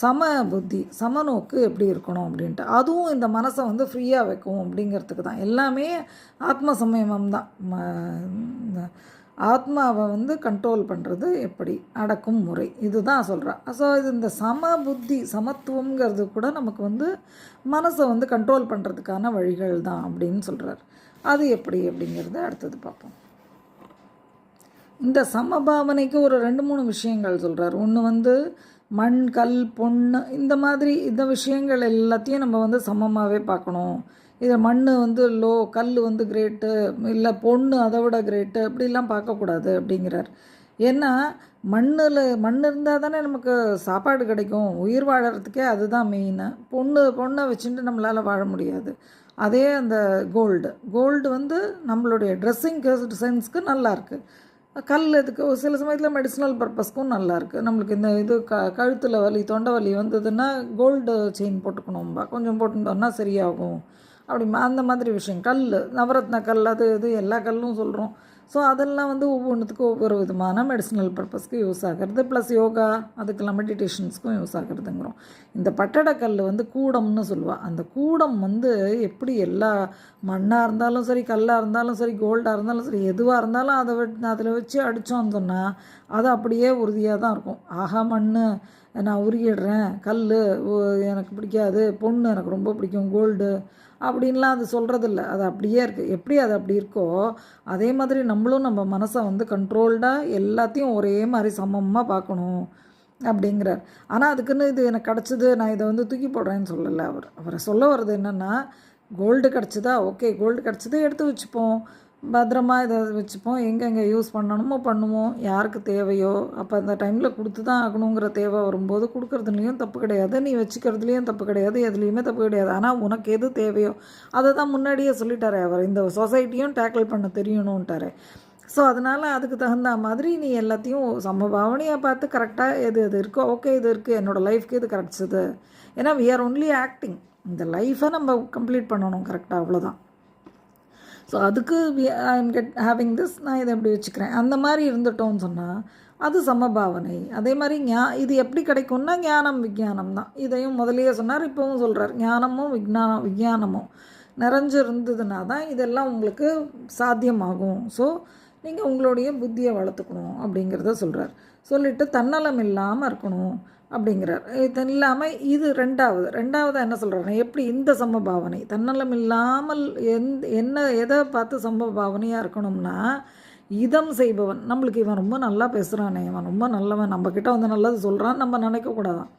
சம புத்தி சமநோக்கு எப்படி இருக்கணும் அப்படின்ட்டு. அதுவும் இந்த மனசை வந்து ஃப்ரீயாக வைக்கும் அப்படிங்கிறதுக்கு தான். எல்லாமே ஆத்ம சமயமம் தான். ஆத்மாவை வந்து கண்ட்ரோல் பண்ணுறது எப்படி, அடக்கும் முறை, இதுதான் சொல்கிறேன். ஸோ இது இந்த சம புத்தி சமத்துவங்கிறது கூட நமக்கு வந்து மனசை வந்து கண்ட்ரோல் பண்ணுறதுக்கான வழிகள் தான் அப்படின்னு சொல்கிறார். அது எப்படி அப்படிங்கிறத அடுத்தது பார்ப்போம். இந்த சமபாவனைக்கு ஒரு 2-3 விஷயங்கள் சொல்கிறார். ஒன்று வந்து மண், கல், பொண்ணு, இந்த மாதிரி இந்த விஷயங்கள் எல்லாத்தையும் நம்ம வந்து சமமாகவே பார்க்கணும். இதை மண் வந்து லோ, கல் வந்து கிரேட்டு, இல்லை பொண்ணு அதை விட கிரேட்டு, அப்படிலாம் பார்க்கக்கூடாது அப்படிங்கிறார். ஏன்னா மண் இருந்தால் தானே நமக்கு சாப்பாடு கிடைக்கும், உயிர் வாழறதுக்கே அதுதான் மெயின்னு. பொண்ணை வச்சுட்டு நம்மளால் வாழ முடியாது. அதே அந்த கோல்டு வந்து நம்மளுடைய ட்ரெஸ்ஸிங் சென்ஸ்க்கு நல்லாயிருக்கு. கல் இதுக்கு சில சமயத்தில் மெடிசினல் பர்பஸ்க்கும் நல்லாயிருக்கு. நம்மளுக்கு இந்த இது கழுத்தில் வலி, தொண்டை வலி வந்ததுன்னா கோல்டு செயின் போட்டுக்கணும்பா, கொஞ்சம் போட்டுட்டோம்னா சரியாகும் அப்படிமா. அந்த மாதிரி விஷயம். கல், நவரத்ன கல், அது இது எல்லா கல்லும் சொல்கிறோம். ஸோ அதெல்லாம் வந்து ஒவ்வொன்றுத்துக்கும் ஒவ்வொரு விதமான மெடிசினல் பர்பஸ்க்கு யூஸ் ஆகிறது. ப்ளஸ் யோகா அதுக்கெல்லாம் மெடிடேஷன்ஸ்க்கும் யூஸ் ஆகிறதுங்கிறோம். இந்த பட்டடக்கல் வந்து கூடம்னு சொல்லுவாள். அந்த கூடம் வந்து எப்படி எல்லா மண்ணாக இருந்தாலும் சரி, கல்லாக இருந்தாலும் சரி, கோல்டாக இருந்தாலும் சரி, எதுவாக இருந்தாலும் அதில் வச்சு அடித்தோன்னு சொன்னால் அது அப்படியே உறுதியாக தான் இருக்கும். ஆஹா, மண் நான் உருகிடுறேன், கல் எனக்கு பிடிக்காது, பொண்ணு எனக்கு ரொம்ப பிடிக்கும், கோல்டு அப்படின்லாம் அது சொல்கிறதில்ல. அது அப்படியே இருக்குது. எப்படி அது அப்படி இருக்கோ அதே மாதிரி நம்மளும் நம்ம மனசை வந்து கண்ட்ரோல்டாக எல்லாத்தையும் ஒரே மாதிரி சமமாக பார்க்கணும் அப்படிங்கிறார். ஆனால் அதுக்குன்னு இது எனக்கு கிடச்சிது நான் இதை வந்து தூக்கி போடுறேன்னு சொல்லலை. அவரை சொல்ல வர்றது என்னென்னா, கோல்டு கிடச்சிதா, ஓகே, கோல்டு கிடச்சிது, எடுத்து வச்சுப்போம், பத்திரமா இதை வச்சுப்போம், எங்கெங்கே யூஸ் பண்ணணுமோ பண்ணுவோம், யாருக்கு தேவையோ அப்போ அந்த டைமில் கொடுத்து தான் ஆகணுங்கிற தேவை வரும்போது கொடுக்குறதுலேயும் தப்பு கிடையாது, நீ வச்சுக்கிறதுலேயும் தப்பு கிடையாது, எதுலேயுமே தப்பு கிடையாது. ஆனால் உனக்கு எது தேவையோ அதை தான் முன்னாடியே சொல்லிட்டாரே அவர். இந்த சொசைட்டியும் டேக்கிள் பண்ண தெரியணுன்ட்டார். ஸோ அதனால் அதுக்கு தகுந்த மாதிரி நீ எல்லாத்தையும் சமபாவனையாக பார்த்து கரெக்டாக எது இருக்கோ, ஓகே இது இருக்குது, என்னோடய லைஃப்க்கு இது கிடச்சிது. ஏன்னா வி ஆர் ஒன்லி ஆக்டிங். இந்த லைஃப்பை நம்ம கம்ப்ளீட் பண்ணணும் கரெக்டாக, அவ்வளோதான். ஸோ அதுக்கு ஐ எம் ஹேவிங் திஸ், நான் இதை எப்படி வச்சுக்கிறேன், அந்த மாதிரி இருந்துட்டோன்னு சொன்னால் அது சமபாவனை. அதே மாதிரி இது எப்படி கிடைக்கும்னா ஞானம் விஞ்ஞானம் தான். இதையும் முதலியே சொன்னார், இப்போவும் சொல்கிறார். ஞானமும் விஞ்ஞானமும் நிறைஞ்சு இருந்ததுன்னா தான் இதெல்லாம் உங்களுக்கு சாத்தியமாகும். ஸோ நீங்கள் உங்களுடைய புத்தியை வளர்த்துக்கணும் அப்படிங்கிறத சொல்கிறார். சொல்லிவிட்டு தன்னலம் இல்லாமல் இருக்கணும் அப்படிங்கிறார். இது இல்லாமல் இது ரெண்டாவது என்ன சொல்கிறாருன்னா, எப்படி இந்த சமபாவனை தன்னலம் இல்லாமல் எதை பார்த்து சமபாவனையாக இருக்கணும்னா, இதம் செய்பவன். நம்மளுக்கு இவன் ரொம்ப நல்லா பேசுகிறானே, இவன் ரொம்ப நல்லவன், நம்மக்கிட்ட வந்து நல்லது சொல்கிறான் நம்ம நினைக்கக்கூடாதான்.